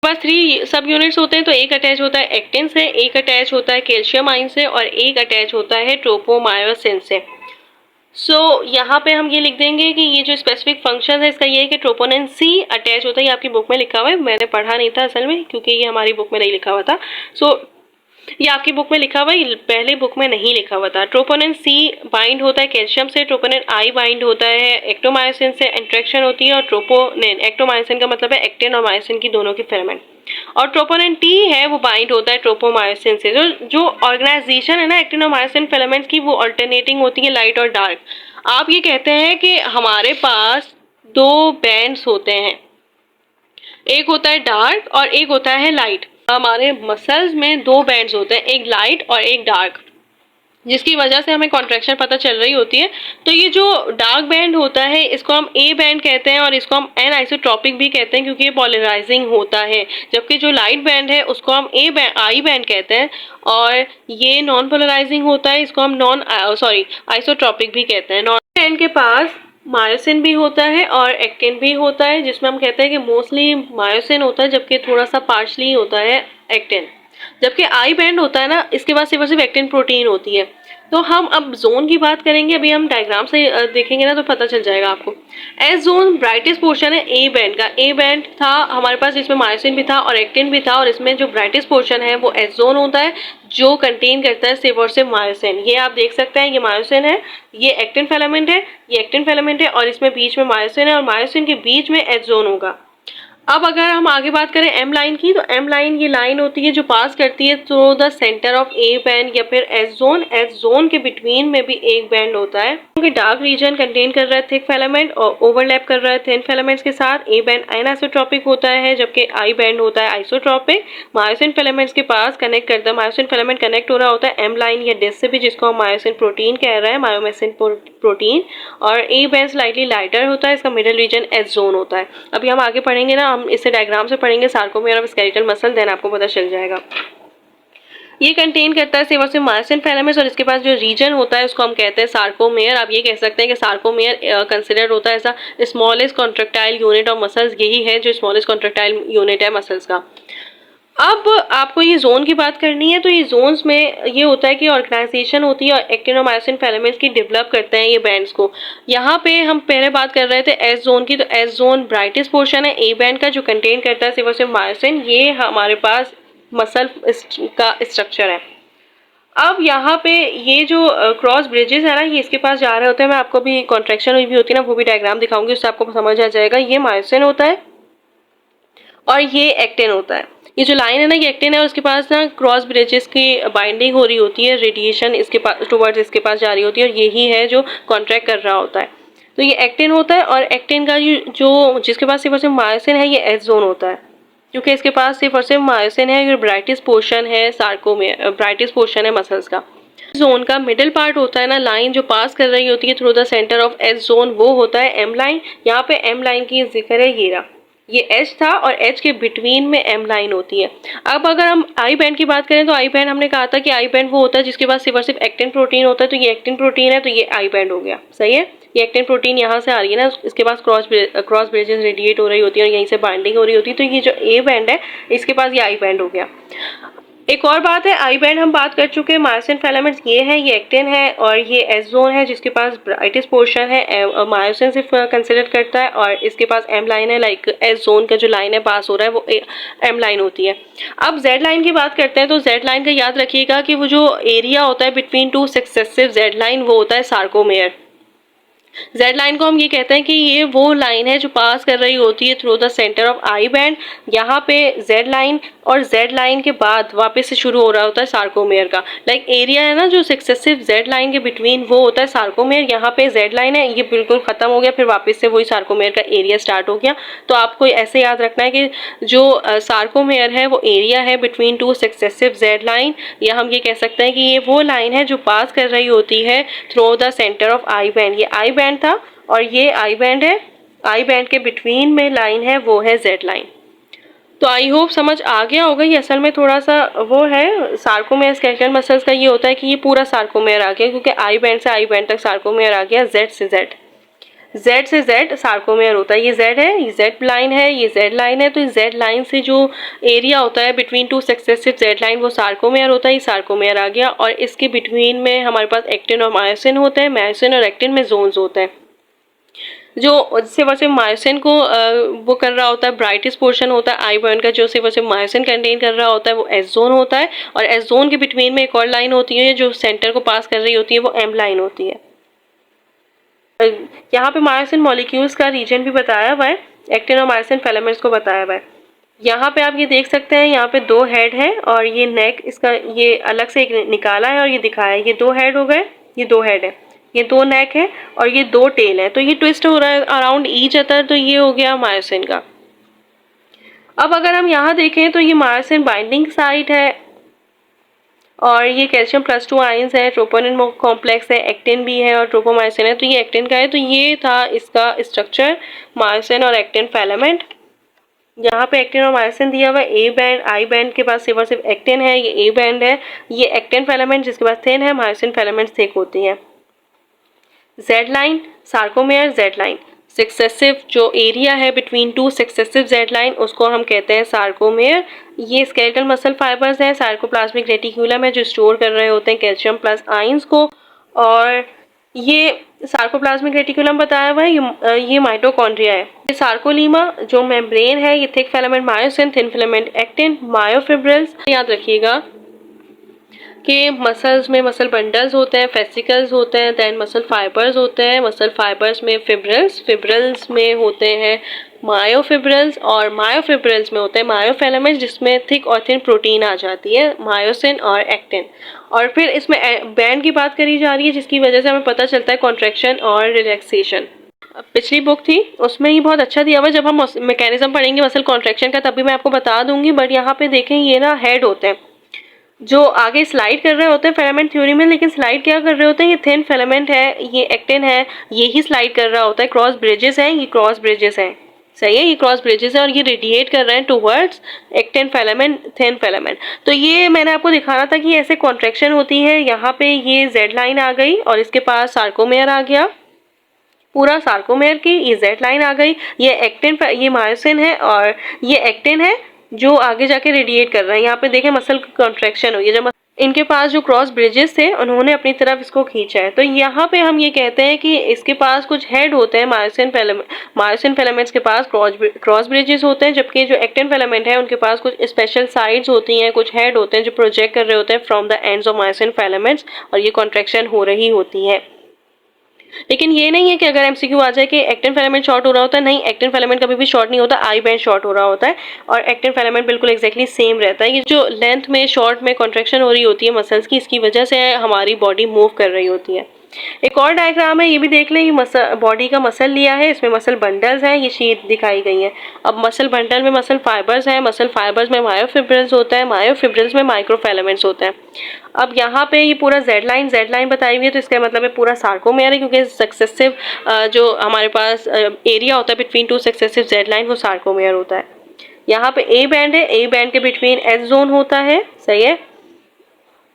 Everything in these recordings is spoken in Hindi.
पास 3 सब यूनिट्स होते हैं, तो एक अटैच होता है एक्टिन से, एक अटैच होता है कैल्शियम आयन से और एक अटैच होता है ट्रोपोमायोसिन से। यहाँ पे हम ये लिख देंगे कि ये जो स्पेसिफिक फंक्शन है इसका ये है कि ट्रोपोनिन सी अटैच होता है। ये आपकी बुक में लिखा हुआ है, मैंने पढ़ा नहीं था असल में क्योंकि ये हमारी बुक में नहीं लिखा हुआ था। ये आपकी बुक में लिखा हुआ है, पहले बुक में नहीं लिखा हुआ था। ट्रोपोनिन सी बाइंड होता है कैल्शियम से, ट्रोपोनिन आई बाइंड होता है एक्टोमायोसिन से, इंट्रैक्शन होती है। और ट्रोपोनिन, एक्टोमायोसिन का मतलब है एक्टिन और मायोसिन की दोनों की फिलामेंट। और ट्रोपोनिन टी है वो बाइंड होता है ट्रोपोमायोसिन से। जो ऑर्गेनाइजेशन है ना एक्टिन और मायोसिन फिलामेंट्स की, वो अल्टरनेटिंग होती है लाइट और डार्क। आप ये कहते हैं कि हमारे पास 2 बैंड्स होते हैं, एक होता है डार्क और एक होता है लाइट। हमारे मसल्स में 2 बैंड्स होते हैं, एक लाइट और एक डार्क, जिसकी वजह से हमें कॉन्ट्रैक्शन पता चल रही होती है। तो ये जो डार्क बैंड होता है इसको हम ए बैंड कहते हैं और इसको हम एन आइसोट्रॉपिक भी कहते हैं क्योंकि ये पोलराइजिंग होता है। जबकि जो लाइट बैंड है उसको हम आई बैंड कहते हैं और ये नॉन पोलराइजिंग होता है, इसको हम आइसोट्रॉपिक भी कहते हैं। नॉन बैंड के पास मायोसिन भी होता है और एक्टिन भी होता है, जिसमें हम कहते हैं कि मोस्टली मायोसिन होता है जबकि थोड़ा सा पार्शली होता है एक्टिन। जबकि आई बैंड होता है ना, इसके पास सिर्फ और सिर्फ एक्टिन प्रोटीन होती है। तो हम अब जोन की बात करेंगे, अभी हम डायग्राम से देखेंगे ना तो पता चल जाएगा आपको। एस जोन ब्राइटेस्ट पोर्शन है ए बैंड का। ए बैंड था हमारे पास, इसमें मायोसिन भी था और एक्टिन भी था, और इसमें जो ब्राइटेस्ट पोर्शन है वो एस जोन होता है जो कंटेन करता है सिर्फ और सिर्फ मायोसिन। ये आप देख सकते हैं, ये मायोसिन है, ये एक्टिन फिलामेंट है, ये एक्टिन फिलामेंट है और इसमें बीच में मायोसिन है और मायोसिन के बीच में एस जोन होगा। अब अगर हम आगे बात करें एम लाइन की, तो एम लाइन ये लाइन होती है जो पास करती है through the centre of A band या फिर एस जोन। एस जोन के बिटवीन में भी एक बैंड होता है क्योंकि डार्क रीजन कंटेन कर रहा है थिक फिलामेंट और ओवरलैप कर रहा है थिन फिलामेंट्स के साथ। ए बैंड एनाइसोट्रॉपिक होता है जबकि आई बैंड होता है आइसोट्रॉपिक। मायोसिन फिलामेंट्स के पास कनेक्ट करता है, मायोसिन फिलामेंट कनेक्ट हो रहा होता है एम लाइन या डिस्क से भी, जिसको हम मायोसिन प्रोटीन कह रहे हैं, मायोमेसिन प्रोटीन। और ए बैंड स्लाइटली लाइटर होता है, इसका मिडिल रीजन एस जोन होता है। अभी हम आगे पढ़ेंगे ना, हम इसे डायग्राम से पढ़ेंगे sarcomere of skeletal muscle, then आपको पता चल जाएगा। ये कंटेन करता है सिर्फ और सिर्फ मायोसिन फिलामेंट्स और इसके पास जो रीजन होता है उसको हम कहते हैं सार्कोमेयर। आप ये कह सकते हैं कि सार्कोमेयर कंसिडर होता है ऐसा smallest contractile unit of muscles. यही है जो स्मॉलेस्ट कॉन्ट्रैक्टाइल यूनिट है मसल्स का। अब आपको ये जोन की बात करनी है, तो ये जोन्स में ये होता है कि ऑर्गेनाइजेशन होती है और एक्टिन और मायोसिन फिलामेंट्स की डेवलप करते हैं ये बैंड्स को। यहाँ पे हम पहले बात कर रहे थे एस जोन की, तो एस जोन ब्राइटेस्ट पोर्शन है ए बैंड का जो कंटेन करता है सिर्फ और सिर्फ मायोसिन। ये हमारे पास मसल का स्ट्रक्चर है। अब यहाँ पे ये जो क्रॉस ब्रिजेस है ना, ये इसके पास जा रहे होते हैं। मैं आपको भी कॉन्ट्रैक्शन हुई भी होती है ना, वो भी डायग्राम दिखाऊंगी, उससे आपको समझ आ जाएगा। ये मायोसिन होता है और ये एक्टिन होता है। ये जो लाइन है ना, ये एक्टिन है और उसके पास ना क्रॉस ब्रिजेस की बाइंडिंग हो रही होती है, रेडिएशन इसके पास टुवर्ड्स इसके पास जा रही होती है और यही है जो कॉन्ट्रैक्ट कर रहा होता है। तो ये एक्टिन होता है और एक्टिन का जो जिसके पास सिर्फ और सिर्फ मायोसिन है, ये एस जोन होता है क्योंकि इसके पास सिर्फ और सिर्फ मायोसिन है। ये ब्राइटेस्ट पोर्शन है सार्कोमेयर, ब्राइटेस्ट पोर्शन है मसल्स का। जोन का मिडिल पार्ट होता है ना, लाइन जो पास कर रही होती है through the centre of S zone, वो होता है एम लाइन। यहाँ पे एम लाइन की जिक्र है, ये रहा, ये एच था और एच के बिटवीन में एम लाइन होती है। अब अगर हम आई बैंड की बात करें तो आई बैंड हमने कहा था कि आई बैंड वो होता है जिसके पास सिर्फ और सिर्फ एक्टिन प्रोटीन होता है, तो ये एक्टिन प्रोटीन है तो ये आई बैंड हो गया। सही है, ये एक्टिन प्रोटीन यहाँ से आ रही है ना, इसके पास क्रॉस ब्रिजेस रेडिएट हो रही होती है और यहीं से बाइंडिंग हो रही होती है, तो ये जो ए बैंड है इसके पास ये आई बैंड हो गया। एक और बात है, आई बैंड हम बात कर चुके हैं, मायोसिन फिलामेंट्स ये है, ये एक्टिन है और ये एस जोन है जिसके पास ब्राइटेस्ट पोर्शन है, मायोसिन सिर्फ कंसिडर करता है और इसके पास एम लाइन है। लाइक एस जोन का जो लाइन है पास हो रहा है वो एम लाइन होती है। अब जेड लाइन की बात करते हैं, तो जेड लाइन का याद रखिएगा कि वो जो एरिया होता है बिटवीन 2 सक्सेसिव जेड लाइन, वो होता है सार्कोमेयर। जेड लाइन को हम ये कहते हैं कि ये वो लाइन है जो पास कर रही होती है through the centre of I band. यहाँ पे जेड लाइन और जेड लाइन के बाद वापस से शुरू हो रहा होता है सार्कोमेयर का। लाइक एरिया है ना जो सक्सेसिव जेड लाइन के बिटवीन, वो होता है सार्कोमेयर। यहाँ पे जेड लाइन है, ये बिल्कुल खत्म हो गया, फिर वापस से वही सार्कोमेयर का एरिया स्टार्ट हो गया। तो आपको ऐसे याद रखना है कि जो सार्कोमेयर है वो एरिया है बिटवीन 2 सक्सेसिव जेड लाइन, या हम ये कह सकते हैं कि ये वो लाइन है जो पास कर रही होती है through the centre of I band. ये आई बैंड था और ये आई बैंड है, आई बैंड के बिटवीन में लाइन है वो है जेड लाइन। तो आई होप समझ आ गया होगा। ये असल में थोड़ा सा वो है, सार्कोमेयर स्केलेटल मसल्स का ये होता है कि ये पूरा सार्कोमेयर आ गया क्योंकि आई बैंड से आई बैंड तक सार्कोमेयर आ गया, जेड से जेड। जेड से जेड सार्कोमेयर होता है। ये जेड है, ये जेड लाइन है, ये जेड लाइन है। तो जेड लाइन से जो एरिया होता है between two successive Z line वो सार्कोमेयर होता है। ये सार्कोमेयर आ गया। और इसके बिटवीन में हमारे पास एक्टिन और मायोसिन होते हैं। मायोसिन और एक्टिन में जोन्स होते हैं। जो सिर्फ और सिर्फ मायोसिन को वो कर रहा होता है, ब्राइटेस्ट पोर्शन होता है आई बॉन्ड का, जो सिर्फ और सिर्फ मायोसिन कंटेन कर रहा होता है वो एस जोन होता है। और एस जोन के बिटवीन में एक और लाइन होती है जो सेंटर को पास कर रही होती है, वो एम लाइन होती है। यहाँ पे मायोसिन मॉलिक्यूल्स का रीजन भी बताया हुआ है, एक्टिन और मायोसिन फिलामेंट्स को बताया हुआ है। यहाँ पे आप ये देख सकते हैं, यहाँ पे 2 हेड है और ये नेक इसका ये अलग से एक निकाला है और ये दिखाया है। ये 2 हेड हो गए, ये 2 हेड है, ये 2 नेक है और ये 2 टेल है। तो ये ट्विस्ट हो रहा है अराउंड ईच अदर। तो ये हो गया मायोसिन का। अब अगर हम यहाँ देखें तो ये मायोसिन बाइंडिंग साइट है और ये कैल्शियम +2 आयंस है, ट्रोपोनिन कॉम्प्लेक्स है, एक्टिन भी है और ट्रोपोमायोसिन है। तो ये एक्टिन का है। तो ये था इसका स्ट्रक्चर, मायोसिन और एक्टिन फिलामेंट। यहाँ पे एक्टिन और मायोसिन दिया हुआ है। ए बैंड, आई बैंड के पास सिर्फ और सिर्फ एक्टिन है, ये ए बैंड है। ये एक्टिन फिलामेंट जिसके पास थिन है, मायोसिन फिलामेंट थिक होती है। Z line sarcomere, Z line successive जो एरिया है between two successive Z line उसको हम कहते हैं सार्कोमेयर। ये स्केलेटल मसल फाइबर्स हैं, सार्कोप्लाज्मिक रेटिक्यूलम है जो स्टोर कर रहे होते हैं कैल्शियम प्लस आयंस को। और ये सार्कोप्लाज्मिक रेटिकुलम बताया हुआ है, ये माइटोकॉन्ड्रिया है। ये सार्कोलीमा जो मेम्ब्रेन है, ये thick filament myosin, thin filament actin, myofibrils. याद रखिएगा कि मसल्स में मसल बंडल्स होते हैं, फेसिकल्स होते हैं, देन मसल फाइबर्स होते हैं। मसल फाइबर्स में फिब्रिल्स, फिब्रिल्स में होते हैं मायोफिब्रिल्स और मायोफिब्रिल्स में होते हैं मायोफिलामेंट्स जिसमें थिक और थिन प्रोटीन आ जाती है, मायोसिन और एक्टिन। और फिर इसमें बैंड की बात करी जा रही है जिसकी वजह से हमें पता चलता है कॉन्ट्रैक्शन और रिलैक्सेशन। पिछली बुक थी उसमें ही बहुत अच्छा दिया हुआ है। जब हम मैकेनिज्म पढ़ेंगे मसल कॉन्ट्रैक्शन का तभी मैं आपको बता दूंगी। बट यहाँ पे देखें ये ना हेड होते हैं जो आगे स्लाइड कर रहे होते हैं फिलामेंट थ्योरी में, लेकिन स्लाइड क्या कर रहे होते हैं, ये थिन फिलामेंट है, ये एक्टिन है, ये ही स्लाइड कर रहा होता है। क्रॉस ब्रिजेस हैं, ये क्रॉस ब्रिजेस हैं, सही है, ये क्रॉस ब्रिजेस है और ये रेडिएट कर रहे हैं towards actin filament, thin filament. तो ये मैंने आपको दिखाना था कि ऐसे कॉन्ट्रैक्शन होती है। यहाँ पे ये जेड लाइन आ गई और इसके पास सार्कोमेयर आ गया, पूरा सार्कोमेयर की ये जेड लाइन आ गई। ये एक्टिन, ये मायोसिन है और ये एक्टिन है जो आगे जाके रेडिएट कर रहा है। यहाँ पे देखें मसल कॉन्ट्रैक्शन हुई है। जब इनके पास जो क्रॉस ब्रिजेस थे उन्होंने अपनी तरफ इसको खींचा है। तो यहाँ पे हम ये कहते हैं कि इसके पास कुछ हेड होते हैं, मायोसिन फिलामेंट्स के पास क्रॉस ब्रिजेस होते हैं, जबकि जो एक्टिन फिलामेंट है उनके पास कुछ स्पेशल साइड्स होती हैं, कुछ हेड होते हैं जो प्रोजेक्ट कर रहे होते हैं from the ends of myosin filaments और ये कॉन्ट्रैक्शन हो रही होती है। लेकिन ये नहीं है कि अगर एमसीक्यू आ जाए कि एक्टिन फिलामेंट शॉर्ट हो रहा होता है, नहीं, एक्टिन फिलामेंट कभी भी शॉर्ट नहीं होता, आई बैंड शॉर्ट हो रहा होता है और एक्टिन फिलामेंट बिल्कुल एक्जैक्टली सेम रहता है। ये जो लेंथ में शॉर्ट में कॉन्ट्रैक्शन हो रही होती है मसल्स की, इसकी वजह से हमारी बॉडी मूव कर रही होती है। एक और डायग्राम है, ये भी देख लें, ये बॉडी का मसल लिया है, इसमें मसल बंडल्स हैं, ये शीट दिखाई गई है। अब मसल बंडल में मसल फाइबर्स हैं, मसल फाइबर्स में मायोफिब्रिल्स होता है, मायोफिब्रिल्स में माइक्रोफिलामेंट्स होते हैं। अब यहाँ पे ये पूरा जेड लाइन बताई हुई है, तो इसका मतलब है पूरा सार्कोमेयर है, क्योंकि सक्सेसिव जो हमारे पास एरिया होता है between two successive Z line वो सार्कोमेयर होता है। यहाँ पे ए बैंड है, ए बैंड के बिटवीन एस जोन होता है, सही है।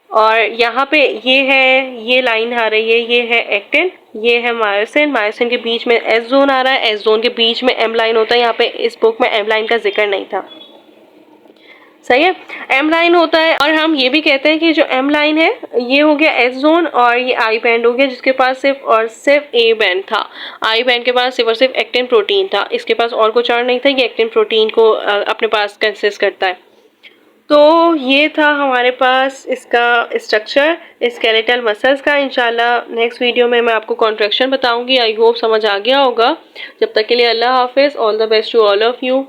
और यहाँ पे ये है, ये लाइन आ रही है, ये है एक्टिन, ये है मायोसिन, मायोसिन के बीच में एस जोन आ रहा है, एस जोन के बीच में एम लाइन होता है। यहाँ पे इस बुक में एम लाइन का जिक्र नहीं था, सही है, एम लाइन होता है। और हम ये भी कहते हैं कि जो एम लाइन है ये हो गया एस जोन और ये आई बैंड हो गया जिसके पास सिर्फ और सिर्फ ए बैंड था। आई बैंड के पास सिर्फ और सिर्फ एक्टिन प्रोटीन था, इसके पास और कुछ और नहीं था, ये एक्टिन प्रोटीन को अपने पास कंसिस्ट करता है। तो ये था हमारे पास इसका स्ट्रक्चर स्केलेटल मसल्स का। इंशाल्लाह नेक्स्ट वीडियो में मैं आपको कॉन्ट्रैक्शन बताऊंगी। आई होप समझ आ गया होगा। जब तक के लिए अल्लाह हाफिज़, all the best to all of you.